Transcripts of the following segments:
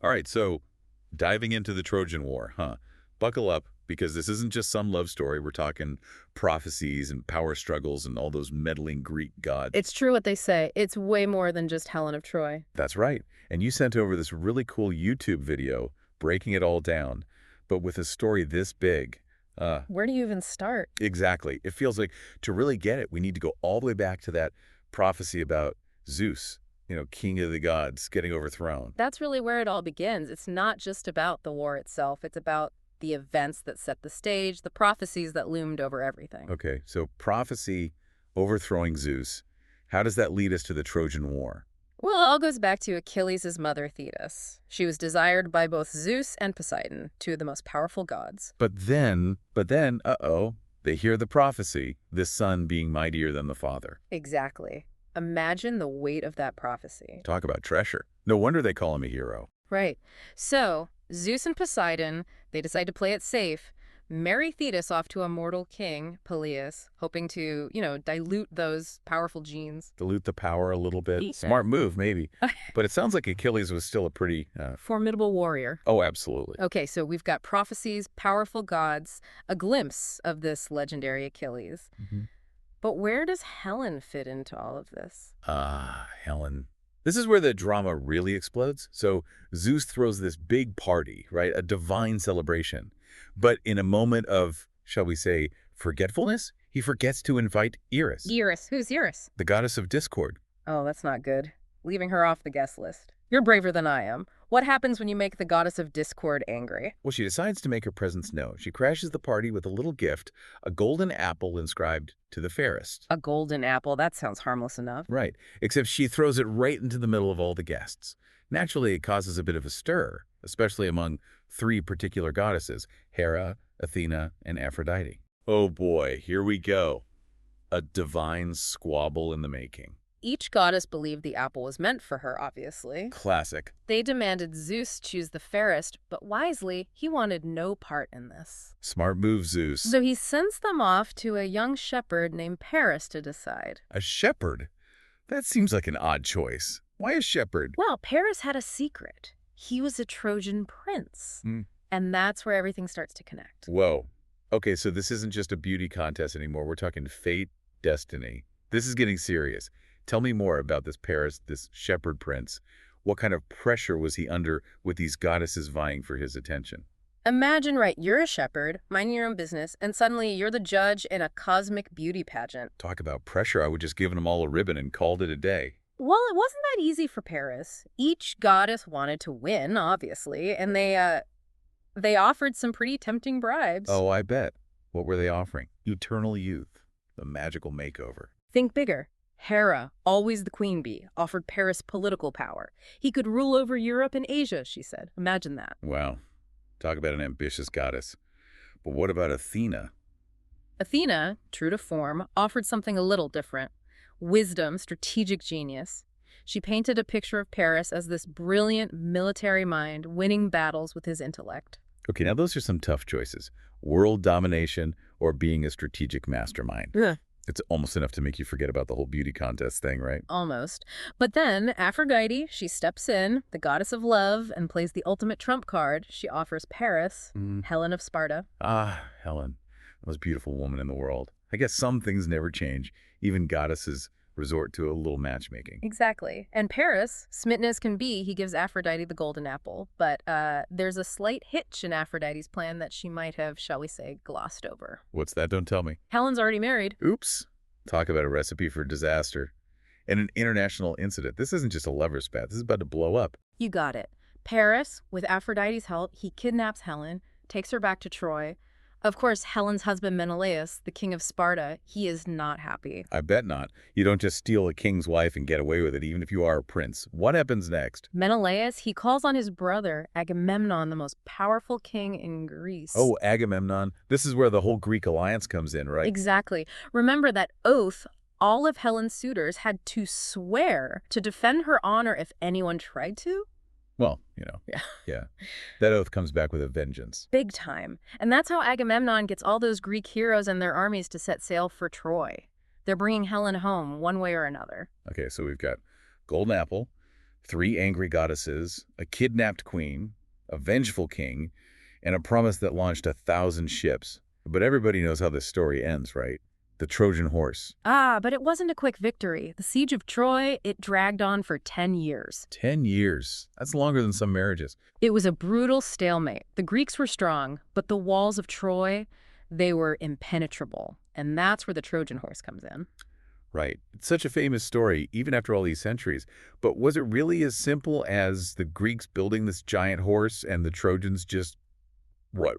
All right, so diving into the Trojan War, huh? Buckle up, because this isn't just some love story. We're talking prophecies and power struggles and all those meddling Greek gods. It's true what they say. It's way more than just Helen of Troy. That's right. And you sent over this really cool YouTube video breaking it all down, but with a story this big. Where do you even start? Exactly. It feels like to really get it, we need to go all the way back to that prophecy about Zeus, king of the gods, getting overthrown. That's really where it all begins. It's not just about the war itself. It's about the events that set the stage, the prophecies that loomed over everything. Okay, so prophecy overthrowing Zeus. How does that lead us to the Trojan War? Well, it all goes back to Achilles' mother, Thetis. She was desired by both Zeus and Poseidon, two of the most powerful gods. But then, they hear the prophecy, this son being mightier than the father. Exactly. Imagine the weight of that prophecy. Talk about treasure. No wonder they call him a hero. Right. So, Zeus and Poseidon, they decide to play it safe, marry Thetis off to a mortal king, Peleus, hoping to, dilute those powerful genes. Dilute the power a little bit. Yeah. Smart move, maybe. But it sounds like Achilles was still a pretty... Formidable warrior. Oh, absolutely. Okay, so we've got prophecies, powerful gods, a glimpse of this legendary Achilles. But where does Helen fit into all of this? Helen. This is where the drama really explodes. So Zeus throws this big party, right? A divine celebration. But in a moment of, shall we say, forgetfulness, he forgets to invite Eris. Eris? Who's Eris? The goddess of discord. Oh, that's not good. Leaving her off the guest list. You're braver than I am. What happens when you make the goddess of discord angry? Well, she decides to make her presence known. She crashes the party with a little gift, a golden apple inscribed to the fairest. A golden apple? That sounds harmless enough. Right, except she throws it right into the middle of all the guests. Naturally, it causes a bit of a stir, especially among three particular goddesses, Hera, Athena, and Aphrodite. Oh boy, here we go. A divine squabble in the making. Each goddess believed the apple was meant for her, obviously. Classic. They demanded Zeus choose the fairest, but wisely, he wanted no part in this. Smart move, Zeus. So he sends them off to a young shepherd named Paris to decide. A shepherd? That seems like an odd choice. Why a shepherd? Well, Paris had a secret. He was a Trojan prince. And that's where everything starts to connect. Whoa. Okay, so this isn't just a beauty contest anymore. We're talking fate, destiny. This is getting serious. Tell me more about this Paris, this shepherd prince. What kind of pressure was he under with these goddesses vying for his attention? Imagine, right, you're a shepherd, minding your own business, and suddenly you're the judge in a cosmic beauty pageant. Talk about pressure. I would just given them all a ribbon and called it a day. Well, it wasn't that easy for Paris. Each goddess wanted to win, obviously, and they offered some pretty tempting bribes. Oh, I bet. What were they offering? Eternal youth. The magical makeover. Think bigger. Hera, always the queen bee, offered Paris political power. He could rule over Europe and Asia, she said. Imagine that. Wow. Talk about an ambitious goddess. But what about Athena? Athena, true to form, offered something a little different. Wisdom, strategic genius. She painted a picture of Paris as this brilliant military mind, winning battles with his intellect. Okay, now those are some tough choices. World domination or being a strategic mastermind. Yeah. It's almost enough to make you forget about the whole beauty contest thing, right? Almost. But then Aphrodite, she steps in, the goddess of love, and plays the ultimate trump card. She offers Paris, Helen of Sparta. Ah, Helen, the most beautiful woman in the world. I guess some things never change. Even goddesses resort to a little matchmaking. Exactly. And Paris, smitten as can be, he gives Aphrodite the golden apple. But there's a slight hitch in Aphrodite's plan that she might have, shall we say, glossed over. What's that? Don't tell me. Helen's already married. Oops. Talk about a recipe for disaster. And an international incident. This isn't just a lover's spat. This is about to blow up. You got it. Paris, with Aphrodite's help, he kidnaps Helen, takes her back to Troy. Of course, Helen's husband Menelaus, the king of Sparta, he is not happy. I bet not. You don't just steal a king's wife and get away with it, even if you are a prince. What happens next? Menelaus, he calls on his brother, Agamemnon, the most powerful king in Greece. Oh, Agamemnon. This is where the whole Greek alliance comes in, right? Exactly. Remember that oath all of Helen's suitors had to swear to defend her honor if anyone tried to? Well, Yeah. That oath comes back with a vengeance. Big time. And that's how Agamemnon gets all those Greek heroes and their armies to set sail for Troy. They're bringing Helen home one way or another. Okay, so we've got golden apple, 3 angry goddesses, a kidnapped queen, a vengeful king, and a promise that launched 1,000 ships. But everybody knows how this story ends, right? The Trojan Horse. Ah, but it wasn't a quick victory. The siege of Troy, it dragged on for 10 years. 10 years. That's longer than some marriages. It was a brutal stalemate. The Greeks were strong, but the walls of Troy, they were impenetrable. And that's where the Trojan horse comes in. Right. It's such a famous story, even after all these centuries. But was it really as simple as the Greeks building this giant horse and the Trojans just,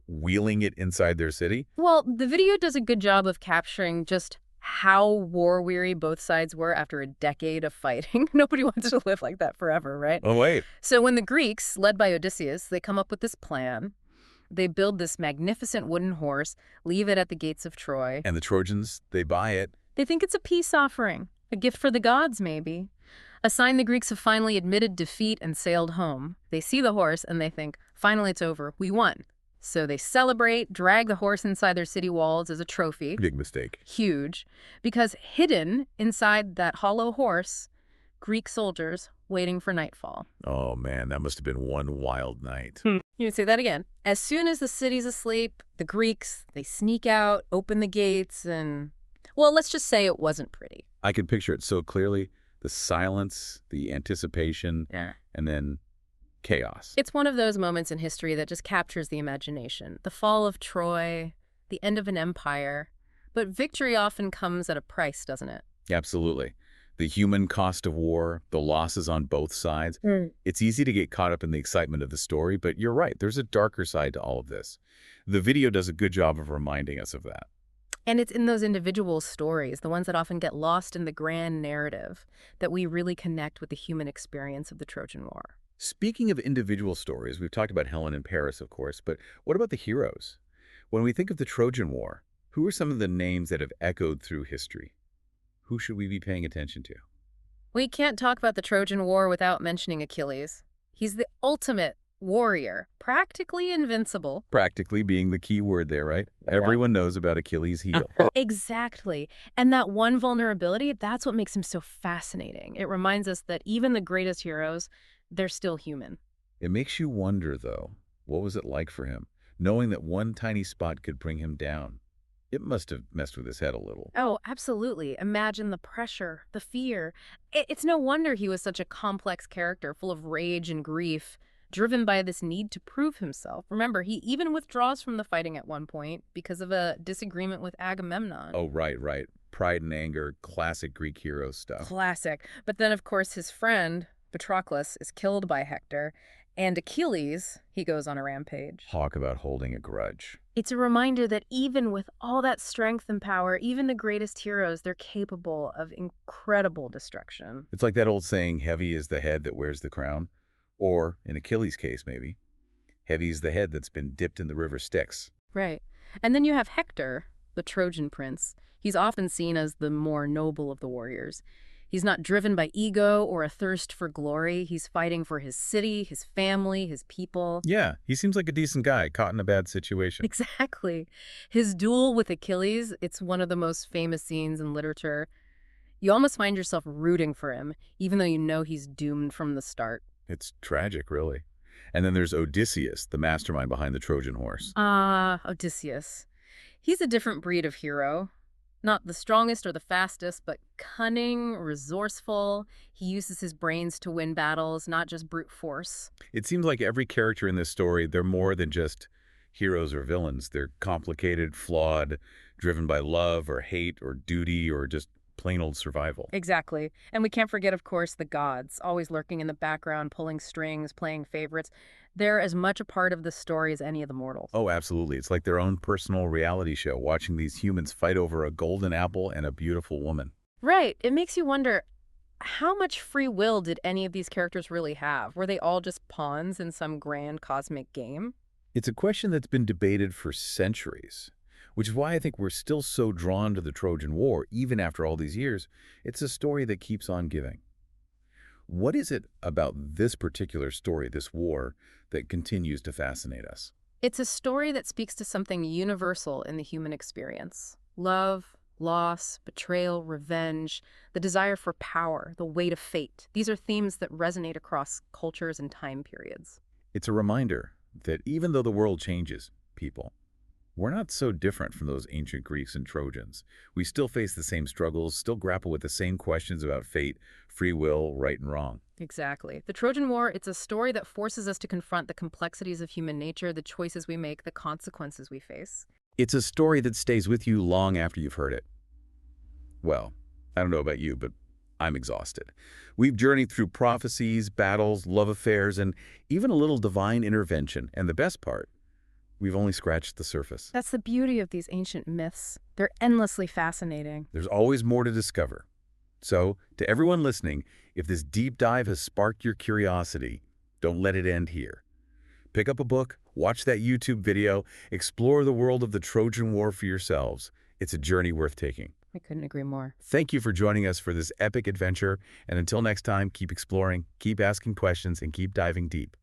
wheeling it inside their city? Well, the video does a good job of capturing just how war-weary both sides were after a decade of fighting. Nobody wants to live like that forever, right? Oh, wait. So when the Greeks, led by Odysseus, they come up with this plan. They build this magnificent wooden horse, leave it at the gates of Troy. And the Trojans, they buy it. They think it's a peace offering, a gift for the gods, maybe. A sign the Greeks have finally admitted defeat and sailed home. They see the horse and they think, finally it's over, we won. So they celebrate, drag the horse inside their city walls as a trophy. Big mistake. Huge. Because hidden inside that hollow horse, Greek soldiers waiting for nightfall. Oh, man, that must have been one wild night. You say that again. As soon as the city's asleep, the Greeks, they sneak out, open the gates, and, well, let's just say it wasn't pretty. I can picture it so clearly. The silence, the anticipation, and then chaos. It's one of those moments in history that just captures the imagination. The fall of Troy, the end of an empire. But victory often comes at a price, doesn't it? Absolutely. The human cost of war, the losses on both sides. It's easy to get caught up in the excitement of the story, but you're right. There's a darker side to all of this. The video does a good job of reminding us of that. And it's in those individual stories, the ones that often get lost in the grand narrative, that we really connect with the human experience of the Trojan War. Speaking of individual stories, we've talked about Helen and Paris, of course, but what about the heroes? When we think of the Trojan War, who are some of the names that have echoed through history? Who should we be paying attention to? We can't talk about the Trojan War without mentioning Achilles. He's the ultimate warrior, practically invincible. Practically being the key word there, right? Everyone knows about Achilles' heel. Exactly. And that one vulnerability, that's what makes him so fascinating. It reminds us that even the greatest heroes, they're still human. It makes you wonder, though, what was it like for him, knowing that one tiny spot could bring him down? It must have messed with his head a little. Oh, absolutely. Imagine the pressure, the fear. It's no wonder he was such a complex character, full of rage and grief, driven by this need to prove himself. Remember, he even withdraws from the fighting at one point because of a disagreement with Agamemnon. Oh, right. Pride and anger, classic Greek hero stuff. Classic. But then, of course, his friend, Patroclus, is killed by Hector, and Achilles, he goes on a rampage. Talk about holding a grudge. It's a reminder that even with all that strength and power, even the greatest heroes, they're capable of incredible destruction. It's like that old saying, heavy is the head that wears the crown. Or, in Achilles' case maybe, heavy is the head that's been dipped in the river Styx. Right. And then you have Hector, the Trojan prince. He's often seen as the more noble of the warriors. He's not driven by ego or a thirst for glory. He's fighting for his city, his family, his people. Yeah, he seems like a decent guy, caught in a bad situation. Exactly. His duel with Achilles, it's one of the most famous scenes in literature. You almost find yourself rooting for him, even though you know he's doomed from the start. It's tragic, really. And then there's Odysseus, the mastermind behind the Trojan Horse. Odysseus. He's a different breed of hero. Not the strongest or the fastest, but cunning, resourceful. He uses his brains to win battles, not just brute force. It seems like every character in this story, they're more than just heroes or villains. They're complicated, flawed, driven by love or hate or duty or just plain old survival. Exactly. And we can't forget, of course, the gods, always lurking in the background, pulling strings, playing favorites. They're as much a part of the story as any of the mortals. Oh, absolutely. It's like their own personal reality show, watching these humans fight over a golden apple and a beautiful woman. Right. It makes you wonder, how much free will did any of these characters really have? Were they all just pawns in some grand cosmic game? It's a question that's been debated for centuries, which is why I think we're still so drawn to the Trojan War, even after all these years. It's a story that keeps on giving. What is it about this particular story, this war, that continues to fascinate us? It's a story that speaks to something universal in the human experience. Love, Loss, betrayal, revenge, the desire for power, the weight of fate. These are themes that resonate across cultures and time periods. It's a reminder that even though the world changes, people, we're not so different from those ancient Greeks and Trojans. We still face the same struggles, still grapple with the same questions about fate, free will, right and wrong. Exactly. The Trojan War, it's a story that forces us to confront the complexities of human nature, the choices we make, the consequences we face. It's a story that stays with you long after you've heard it. Well, I don't know about you, but I'm exhausted. We've journeyed through prophecies, battles, love affairs, and even a little divine intervention. And the best part, we've only scratched the surface. That's the beauty of these ancient myths. They're endlessly fascinating. There's always more to discover. So, to everyone listening, if this deep dive has sparked your curiosity, don't let it end here. Pick up a book, watch that YouTube video, explore the world of the Trojan War for yourselves. It's a journey worth taking. I couldn't agree more. Thank you for joining us for this epic adventure, and until next time, keep exploring, keep asking questions, and keep diving deep.